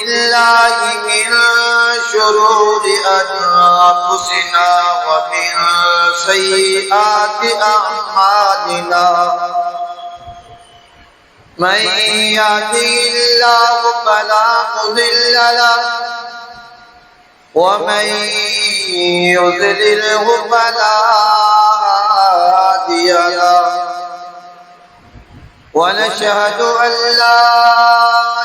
بالله من شرور أنفسنا ومن سيئات أعمالنا من يهده الله فلا مضل له ومن يضلله فلا هادي له ونشهد أن لا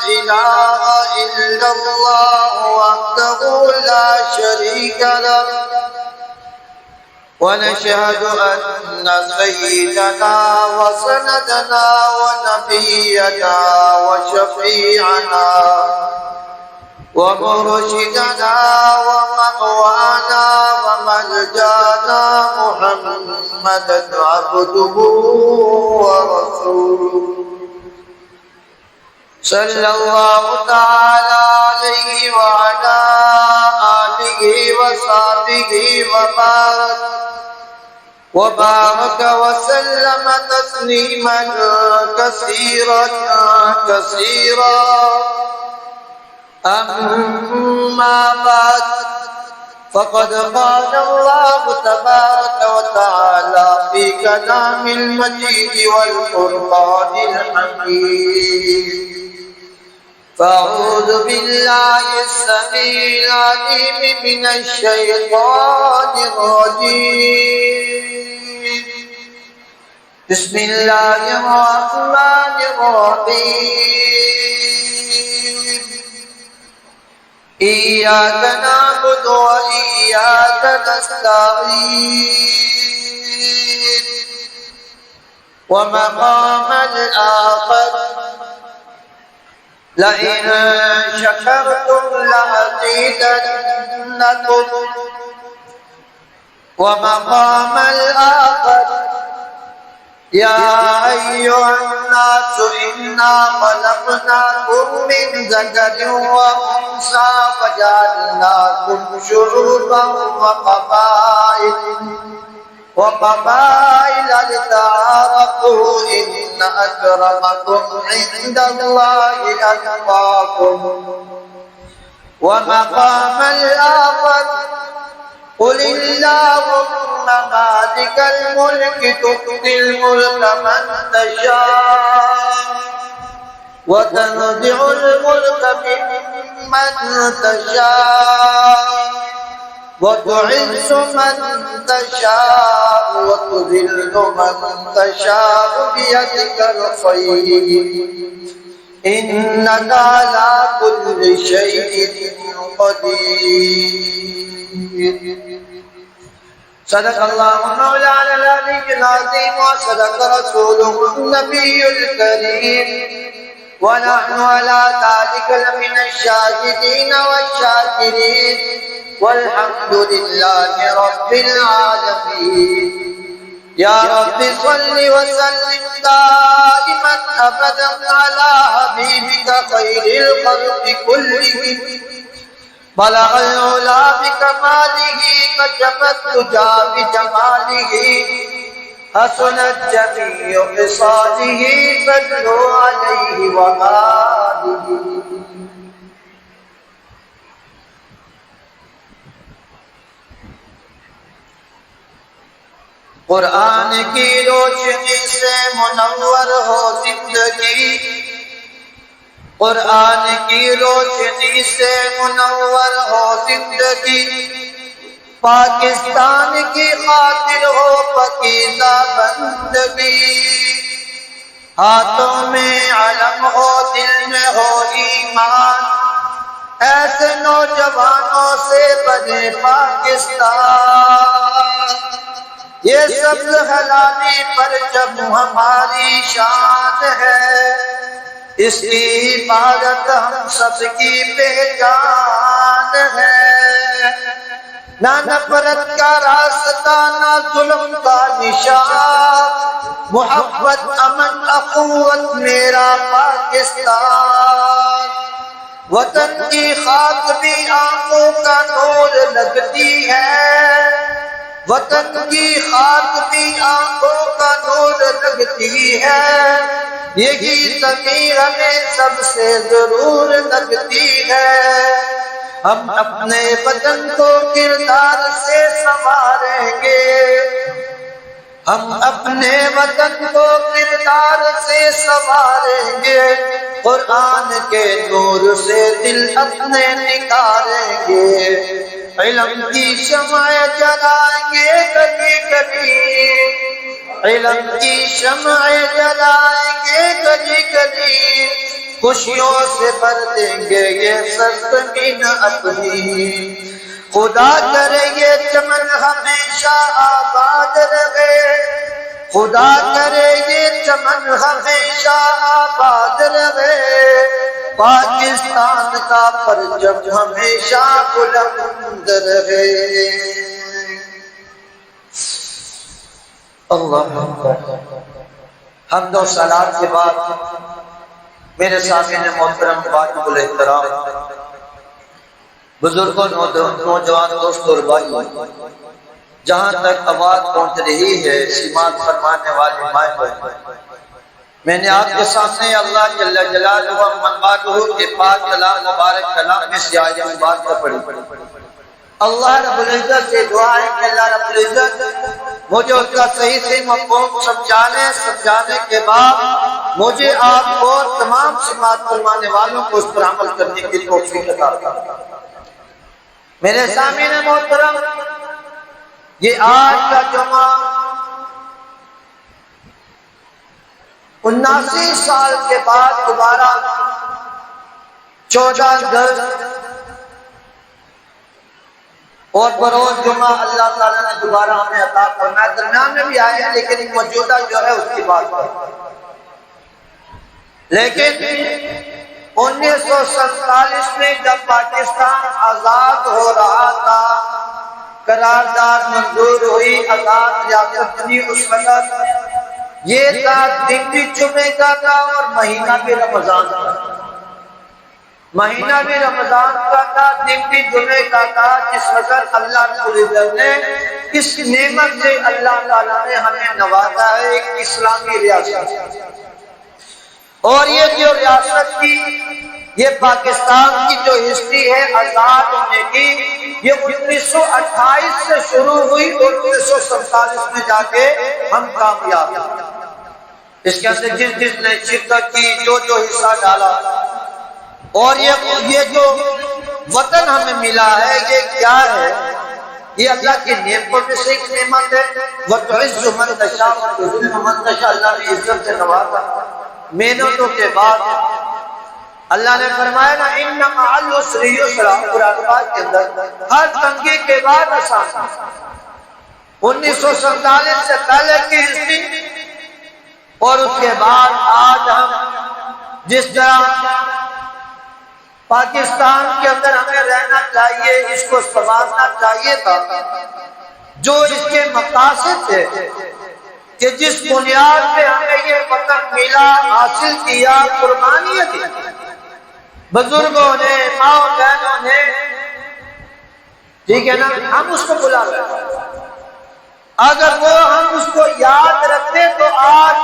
إله إلا الله وحده لا شريك له ونشهد أن سيدنا وسندنا ونبينا وشفيعنا ومرشدنا ومأوانا وملجانا محمدا عبده ورسوله صلى الله تعالى عليه وعلى آله وصحبه وبارك وسلم تسليما كثيرا أما بعد فقد قال الله تبارك وتعالى في كلام المجيد والقرآن الحكيم فأعوذ بالله السميع العليم من الشيطان الرجيم بسم الله الرحمن الرحيم إياك نعبد وإياك نستعين ومقام الآخر لئن شكرتم لأزيدنكم ومقام الآخر يا أيها الناس إنا خلقناكم من ذكر وأنثى وجعلناكم شعوبا وقبائل لتعارفوا إن أكرمكم عند الله أتقاكم ومقام الآخر قل اللهم مالك الملك تؤتي الملك من تشاء وتنزع الملك ممن تشاء وتعز من تشاء وتذل من تشاء بيدك الخير إنك على كل شيء قدير صدق الله مولانا العلي العظيم وصدق رسوله النبي الكريم ونحن على ذلك لمن الشاهدين والشاكرين والحمد لله رب العالمين يا رب صل وسلم دائما أبدا على حبيبك خير الخلق كلهم بلغ العلا بكماله كشف الدجى بجماله حسنت جميع خصاله صلوا عليه وآله قرآن کی روشنی سے منور ہو زندگی قرآن کی روشنی سے منور ہو زندگی پاکستان کی خاطر ہو پاکیزہ بندگی ہاتھوں میں علم ہو دل میں ہو ایمان ایسے نوجوانوں سے بنے پاکستان یہ سبز ہلالی پرچم ہماری شان ہے اس کی عبادت ہم سب کی پہچان ہے نہ نفرت کا راستہ نہ ظلم کا نشان محبت امن اخوت میرا پاکستان وطن کی خاک بھی آنکھوں کا نور لگتی ہے وطن کی خاک بھی آنکھوں کا نور لگتی ہے یہی ضمیر ہمیں سب سے ضرور لگتی ہے۔ ہم اپنے وطن کو کردار سے سنواریں گے، ہم اپنے وطن کو کردار سے سنواریں گے، قرآن کے نور سے دل اپنے نکھاریں گے، علم کی شمع جلائیں گے کبھی کبھی، علم کی شمع جلائیں گے کبھی کبھی، خوشیوں سے بھر دیں گے یہ سرزمین اپنی، خدا کرے یہ چمن ہمیشہ آباد رہے، خدا کرے یہ چمن ہمیشہ آباد رہے، پاکستان کا پرچم ہمیشہ بلند رہے۔ اللہ حمد و صلات کے بعد میرے سامنے محترم واجب الاحترام بزرگوں، نوجوان دوستوں اور بھائیوں، جہاں تک آواز پہنچ رہی ہے سماعت فرمانے والے مائیں بھائی، میں نے آپ کے سامنے اللہ جل جلالہ و منبعہ کے پاک کلام مبارک کلام میں سے آیت مبارکہ پڑھی۔ اللہ رب العزت سے دعا ہے کہ اللہ رب العزت مجھے اس کا صحیح سے مفہوم سمجھانے کے بعد مجھے آپ کو تمام سماعت فرمانے والوں کو اس پر عمل کرنے کی توفیق عطا فرمائے۔ میرے سامعین محترم، یہ آج کا جمعہ 79 سال کے بعد دوبارہ 14 اگست اور بروز جمعہ اللہ تعالیٰ نے دوبارہ ہمیں عطا فرمایا۔ درمیان میں بھی آئے ہیں لیکن موجودہ جو ہے اس کی بات پر، لیکن 1947 میں جب پاکستان آزاد ہو رہا تھا، قرارداد منظور ہوئی، آزاد ریاست بنی، اس وقت یہ تھا دن بھی جمعے کا تھا اور مہینہ بھی رمضان کا، مہینہ بھی رمضان کا تھا، دن بھی جمعے کا تھا، جس وقت اللہ رب العزت نے اس نعمت سے اللہ تعالیٰ نے ہمیں نوازا ہے، ایک اسلامی ریاست، اور یہ جو ریاست کی، یہ پاکستان کی جو ہسٹری ہے آزاد ہونے کی، یہ 1928 سے شروع ہوئی اور 1947 میں جا کے ہم کامیاب ہوئے۔ اس کے اندر جس نے شرکت کی، جو حصہ ڈالا، اور یہ جو وطن ہمیں ملا ہے یہ کیا ہے؟ یہ اللہ کی نعمتوں میں سے ایک نعمت ہے۔ وَتُعِزُّ مَن تَشَاءُ وَتُذِلُّ مَن تَشَاءُ، اللہ نے عزت سے نوازا۔ محنتوں کے بعد اللہ نے فرمایا نا اِنَّ مَعَ الْعُسْرِ يُسْرًا، قرآن پاک کے اندر ہر تنگی کے بعد آسان۔ 1947 سے پہلے کی ہسٹری اور اس کے بعد آج ہم جس طرح پاکستان کے اندر ہمیں رہنا چاہیے، اس کو سنوارنا چاہیے تھا، جو اس کے مقاصد تھے کہ جس بنیاد پہ ہمیں یہ وطن ملا، حاصل کیا، قربانیاں دی بزرگوں نے، ماں بہنوں نے، ٹھیک ہے نا، ہم اس کو بلا رہے ہیں۔ اگر وہ ہم اس کو یاد رکھتے تو آج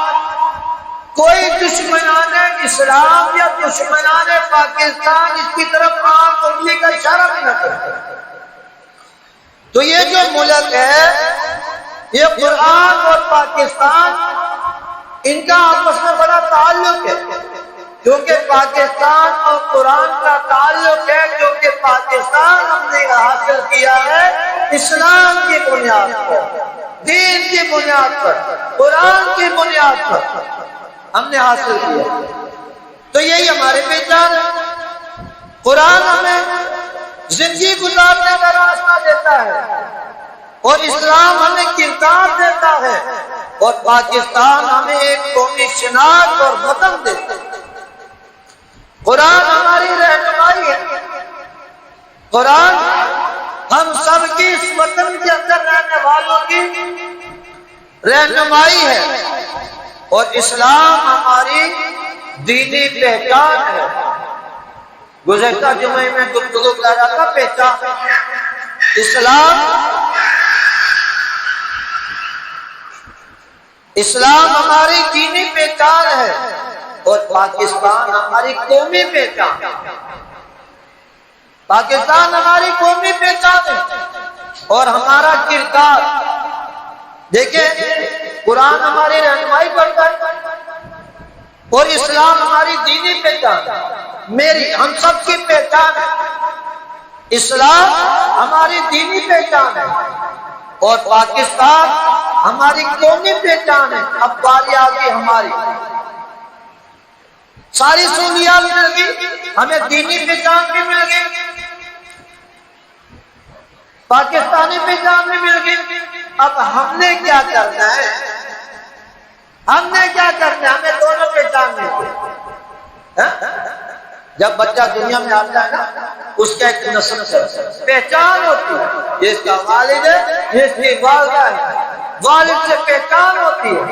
کوئی دشمنان اسلام یا دشمنان پاکستان اس کی طرف آنکھ انگلی کا اشارہ بھی نہ کرتے۔ تو یہ جو ملک ہے، یہ قرآن اور پاکستان، ان کا آپس میں بڑا تعلق ہے، کیونکہ پاکستان اور قرآن کا تعلق ہے، کیونکہ پاکستان ہم نے حاصل کیا ہے اسلام کی بنیاد پر، دین کی بنیاد پر، قرآن کی بنیاد پر ہم نے حاصل کیا۔ تو یہی ہمارے پہچان ہے۔ قرآن ہمیں زندگی گزارنے کا راستہ دیتا ہے اور اسلام ہمیں کردار دیتا ہے، اور پاکستان ہمیں ایک قومی شناخت اور وطن دیتا ہے۔ قرآن ہماری رہنمائی ہے، قرآن ہم سب کی اس وطن کے اندر رہنے والوں کی رہنمائی ہے، اور اسلام ہماری دینی پہچان ہے۔ گزشتہ جمعے میں گفتگو کر رہا تھا پہچان، اسلام ہماری دینی پہچان ہے، اور پاکستان ہماری قومی پہچان، پاکستان ہماری قومی پہچان ہے اور ہمارا کردار دیکھیں، قرآن ہماری رہنمائی کرتا ہے اور اسلام ہماری دینی پہچان، میری ہم سب کی پہچان ہے، اسلام ہماری دینی پہچان ہے اور پاکستان ہماری قومی پہچان ہے۔ اب باری آ گئی ہماری، ساری سہولیات مل گئی، ہمیں دینی پہچان بھی مل گئی، پاکستانی پہچان بھی مل گئی۔ اب ہم نے کیا کرنا ہے؟ ہم نے کیا کرنا ہے؟ ہمیں دونوں پہچان مل گئی۔ جب بچہ دنیا میں آتا ہے نا، اس کا ایک نسل سے پہچان ہوتی ہے، یہ اس کا والد ہے، یہ اس کی والدہ ہے، والد سے پہچان ہوتی ہے،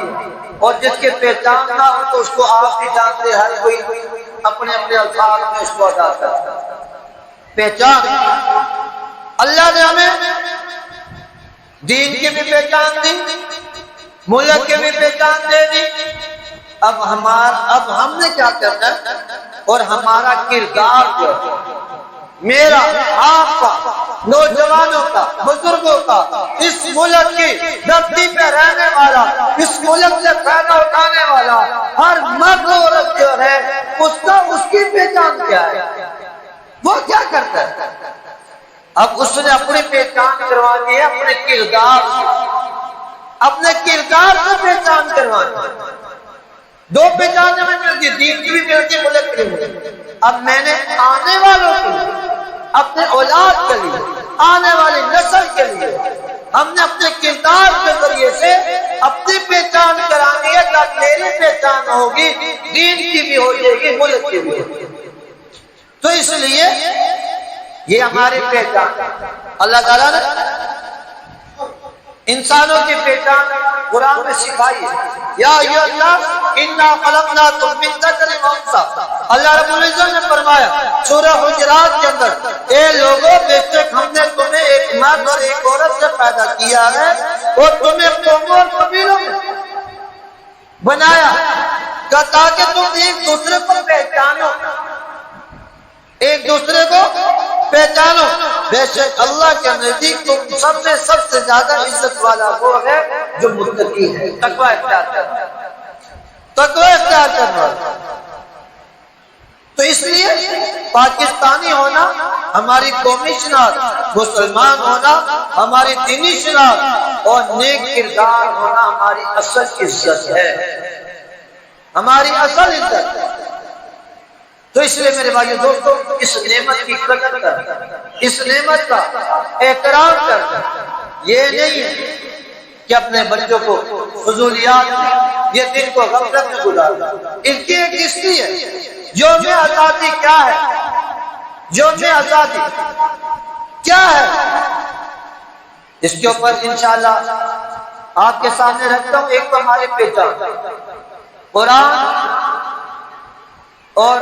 اور جس کی پہچان نہ ہو تو اس کو آپ بھی جانتے، ہر کوئی اپنے اپنے الفاظ میں اس کو ادا کرتا ہے۔ پہچان اللہ نے ہمیں دین کی بھی پہچان دی، ملک کی بھی پہچان دے دی۔ اب ہم نے کیا کرنا ہے؟ اور ہمارا کردار جو میرا، آپ کا، نوجوانوں کا، بزرگوں کا، اس ملک کی دھرتی پہ رہنے والا، اس ملک سے فائدہ اٹھانے والا ہر مرد عورت جو ہے، اس کی پہچان کیا ہے؟ وہ کیا کرتا ہے؟ اب اس نے اپنی پہچان کروا دی ہے اپنے کردار سے، اپنے کردار سے پہچان کروانا۔ دو پہچان ہمیں مل گئی، دین کی بھی مل گئی، ملک کی بھی مل گئی۔ اب میں نے آنے والوں کے لیے، اپنے اولاد کے لیے، آنے والی نسل کے لیے ہم نے اپنے کردار کے ذریعے سے اپنی پہچان کرانی ہے، تاکہ میری پہچان ہوگی، دین کی بھی ہو جائے گی، ملک کی بھی ہو جائے گی۔ تو اس لیے یہ ہماری پہچان، اللہ تعالیٰ نے انسانوں کی پہچان قرآن میں سکھائی ہے۔ یا ایھا الناس انا خلقناکم من ذکر و انثی، اللہ رب العزت نے فرمایا سورہ حجرات کے اندر، اے لوگوں، بے شک ہم نے تمہیں ایک مرد اور ایک عورت سے پیدا کیا ہے اور تمہیں قوموں اور قبیلوں میں بنایا تاکہ تم ایک دوسرے کو پہچانو، ایک دوسرے کو پہچانو۔ بے شک اللہ کے نزدیک تم سب میں سب سے زیادہ عزت والا وہ ہے جو متقی ہے، تقوی اختیار کرنا ہے، تقوی اختیار کرنا ہے۔ تو اس لیے پاکستانی ہونا ہماری قومی شناخت، مسلمان ہونا ہماری دینی شناخت، اور نیک کردار ہونا ہماری اصل عزت ہے، ہماری اصل عزت ہے۔ تو اس لیے میرے بھائیو دوستو، اس نعمت کی قدر کر، اس نعمت کا احترام کر، یہ نہیں ہے کہ اپنے بچوں کو فضولیات میں، یہ دن کو غفلت میں گزار۔ ان کی ایک ہسٹری ہے، یوم آزادی کیا ہے؟ یوم آزادی کیا ہے؟ اس کے اوپر انشاءاللہ آپ کے سامنے رکھتا ہوں۔ ایک تو ہماری پہچان، قرآن اور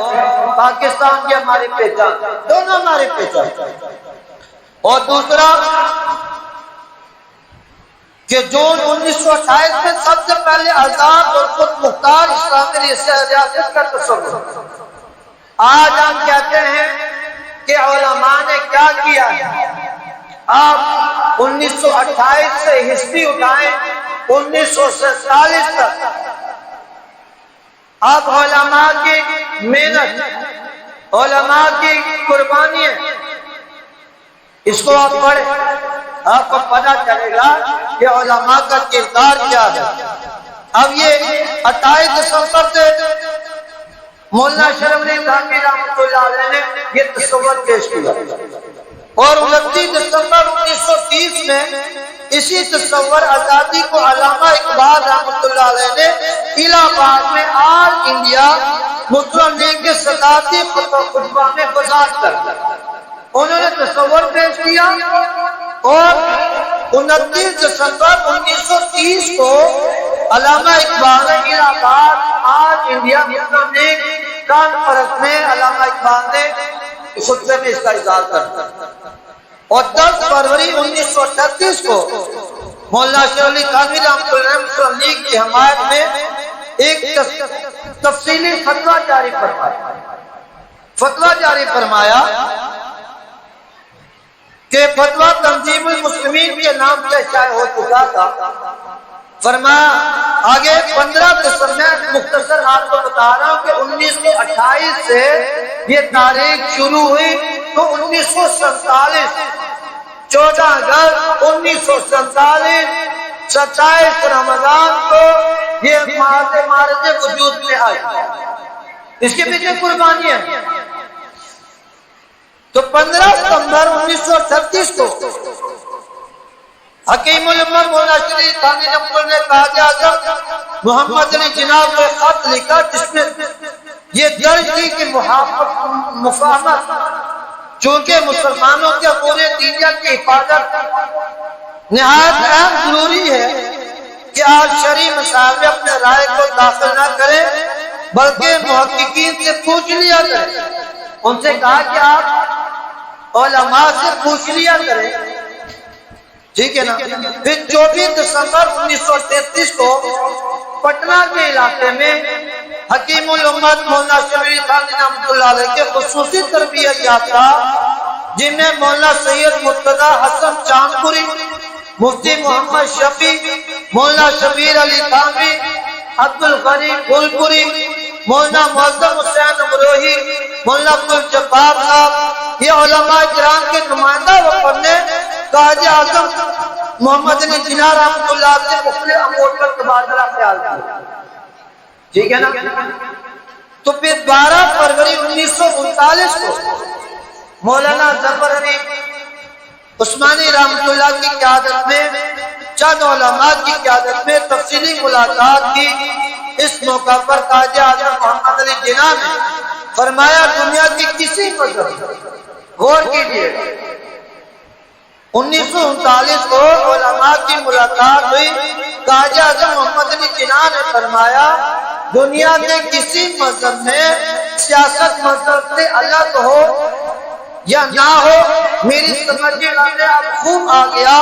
پاکستان کی ہماری پہچان، دونوں ہماری پہچان، اور دوسرا کہ جون 1928 میں سب سے پہلے آزاد اور خود مختار اسلامی ریاست کا تصور۔ آج ہم کہتے ہیں کہ علماء نے کیا کیا ہے۔ آپ 1928 سے ہسٹری اٹھائیں 1947 تک، اب علماء کی محنت، علماء کی قربانیاں، اس کو آپ پڑھیں، آپ کو پتہ چلے گا کہ علماء کا کردار کیا ہے۔ اب یہ 28 دسمبر سے مولانا شرف علی تھانوی رحمۃ اللہ علیہ نے یہ تصور پیش کیا، اور 29 دسمبر 1930 میں اسی تصور آزادی کو علامہ اقبال رحمۃ اللہ علیہ نے الہ آباد میں آل انڈیا مسلم لیگ کے صدارتی خطبہ میں گزار کر انہوں نے تصور پیش کیا، اور 29 دسمبر 1930 کو علامہ اقبال نے الہ آباد آل انڈیا مسلم لیگ کانفرنس میں علامہ اقبال نے خطبے میں اس کا اظہار کر، اور 10 فروری 1938 کو مولانا شرف علی تھانوی رحمۃ اللہ علیہ مسلم لیگ کی حمایت میں ایک تفصیلی فتویٰ جاری فرمایا کہ فتویٰ تنظیم المسلمین کے نام سے شائع ہو چکا تھا. فرمایا آگے 15 دسمبر میں مختصر آپ کو بتا رہا ہوں کہ 1928 سے یہ تاریخ شروع ہوئی تو 1947 14 اگست 1947 27 رمضان کو یہ مارج وجود میں آئی. اس کے پیچھے قربانی ہے. تو 15 ستمبر 1938 کو حکیم الامت مولانا شریف تھانوی نمبر نے قائد اعظم محمد علی جناح کو خط لکھا جس میں یہ درج تھی کہ مفاہمت چونکہ مسلمانوں کے پورے دینیت کی حفاظت نہایت اہم ضروری ہے کہ آج شرعی مسائل میں اپنے رائے کو داخل نہ کریں بلکہ محققین سے پوچھ لیا کریں. ان سے کہا کہ آپ علماء سے پوچھ لیا کریں. ٹھیک ہے نا. پھر 24 دسمبر 1933 کو پٹنہ کے علاقے میں حکیم الامت مولانا شریف تھانوی رحمۃ اللہ علیہ کے خصوصی تربیت یافتہ جن میں مولانا سید مرتضی حسن چاندپوری، مفتی محمد شفیع، مولانا شبیر علی تھانوی، عبد الغنی پھولپوری، مولانا معظم حسین امروہی، مولانا عبدالجبار صاحب، یہ علماء کرام کے نمائندہ وفد نے قائد اعظم محمد علی جناح رحمۃ اللہ سے مختلف امور پر تبادلہ خیال کیا. ٹھیک ہے نا. تو پھر 12 فروری 1939 کو مولانا ظفر علی عثمانی رحمۃ اللہ کی قیادت میں چند علماء کی قیادت میں تفصیلی ملاقات کی. اس موقع پر قائد اعظم محمد علی جناح نے فرمایا دنیا کی کسی مذہب غور کیجیے 1939 کو علماء کی ملاقات ہوئی. قائد اعظم محمد علی جناح نے فرمایا دنیا کے کسی مذہب میں سیاست مذہب سے الگ ہو یا نہ ہو میری سمجھ میں اب خوب آ گیا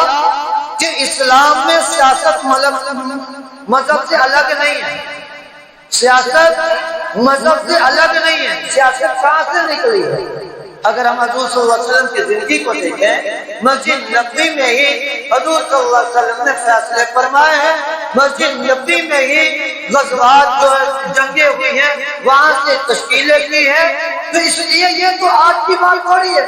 کہ اسلام میں سیاست مذہب سے الگ نہیں ہے. سیاست مذہب سے الگ نہیں ہے. سیاست کہاں سے نکلی ہے؟ اگر ہم حضور صلی اللہ علیہ وسلم کی زندگی کو دیکھیں مسجد نبوی میں ہی حضور صلی اللہ علیہ وسلم نے فیصلے فرمائے ہیں. مسجد نبوی میں ہی غزوات جو جنگیں ہوئی ہیں وہاں سے تشکیلیں کی ہیں. تو اس لیے یہ تو آج کی بات تھوڑی ہے.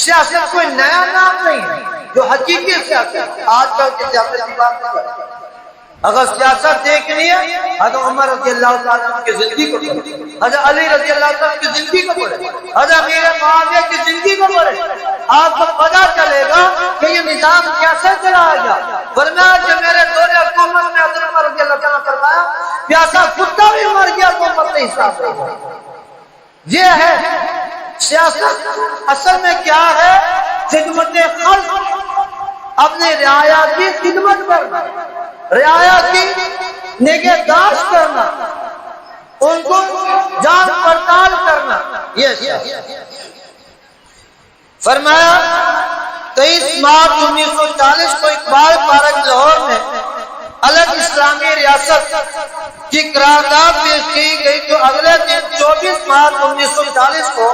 سیاست کوئی نیا نام نہیں ہے جو حقیقی سیاست آج کل کی سیاست کی بات نہیں. اگر سیاست دیکھنی ہے حضرت عمر رضی اللہ تعالیٰ عنہ کی زندگی کو پڑھے، حضرت علی رضی اللہ تعالیٰ کی زندگی کو پڑھے، حضرت امیر معاویہ کی زندگی کو پڑھے، آپ کو پتہ چلے گا کہ یہ نظام کیسے چلایا گیا. فرمایا کہ میرے دور حکومت میں حضرت عمر رضی اللہ تعالیٰ فرمایا پیاسا کتا بھی مر گیا تو امت نہیں حساب رہا. یہ ہے سیاست. اصل میں کیا ہے؟ خدمت خلق، اپنے رعایا کی خدمت کرنا، رعایا کی نگہداشت کرنا، ان کو جان پڑتال کرنا. یہ فرمایا 23 مارچ 1940 کو اقبال پارک لاہور میں الگ اسلامی ریاست کی قرارداد پیش کی گئی جو اگلے دن 24 مارچ 1940 کو